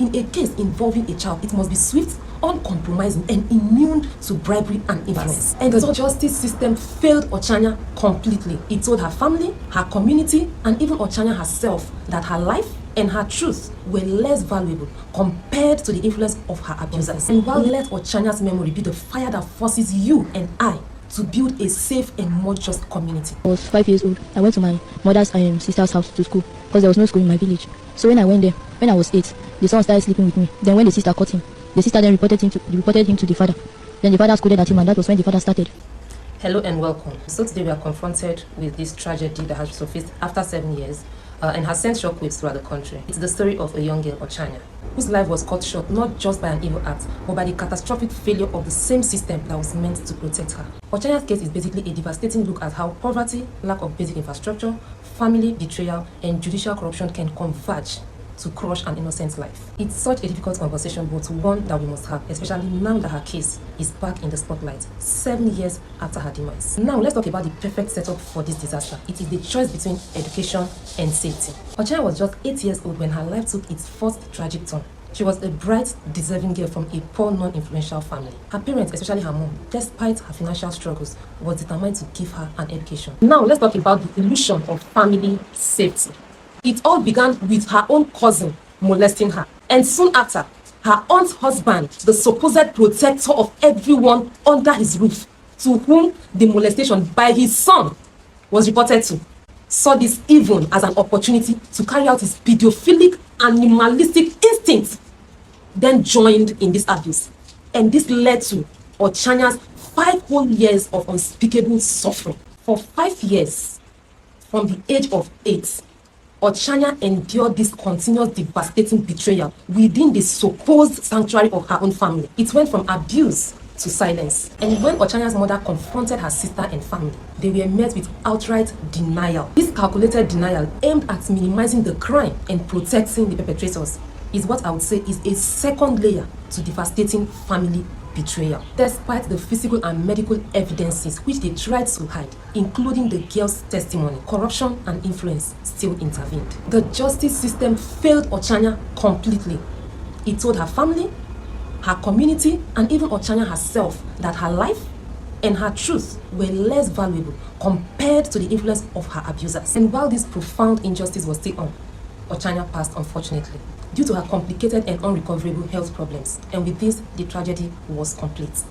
In a case involving a child, it must be swift, uncompromising, and immune to bribery and influence. And the justice system failed Ochanya completely. It told her family, her community, and even Ochanya herself that her life and her truth were less valuable compared to the influence of her abusers. And while let Ochanya's memory be the fire that forces you and I to build a safe and more just community. I was 5 years old. I went to my mother's sister's house to school because there was no school in my village. So when I went there, when I was 8, the son started sleeping with me. Then when the sister caught him, the sister then reported him to the father. Then the father scolded at him, and that was when the father started. Hello and welcome. So today we are confronted with this tragedy that has surfaced after 7 years and has sent shockwaves throughout the country. It's the story of a young girl, Ochanya, whose life was cut short not just by an evil act, but by the catastrophic failure of the same system that was meant to protect her. Ochanya's case is basically a devastating look at how poverty, lack of basic infrastructure, family betrayal, and judicial corruption can converge to crush an innocent life. It's such a difficult conversation, but one that we must have, especially now that her case is back in the spotlight 7 years after her demise. Now let's talk about the perfect setup for this disaster. It is the choice between education and safety. Ochanya was just 8 years old when her life took its first tragic turn. She was a bright, deserving girl from a poor, non-influential family. Her parents, especially her mom, despite her financial struggles, was determined to give her an education. Now let's talk about the illusion of family safety. It all began with her own cousin molesting her, and soon after, her aunt's husband, the supposed protector of everyone under his roof, to whom the molestation by his son was reported to, saw this even as an opportunity to carry out his pedophilic, animalistic instincts, then joined in this abuse. And this led to Ochanya's 5 whole years of unspeakable suffering. For 5 years, from the age of 8, Ochanya endured this continuous devastating betrayal within the supposed sanctuary of her own family. It went from abuse to silence. And when Ochanya's mother confronted her sister and family, they were met with outright denial. This calculated denial, aimed at minimizing the crime and protecting the perpetrators, is what I would say is a second layer to devastating family betrayal. Despite the physical and medical evidences which they tried to hide, including the girl's testimony, corruption and influence still intervened. The justice system failed Ochanya completely. It told her family, her community, and even Ochanya herself that her life and her truth were less valuable compared to the influence of her abusers. And while this profound injustice was still on, Ochanya passed, unfortunately, due to her complicated and unrecoverable health problems. And with this, the tragedy was complete.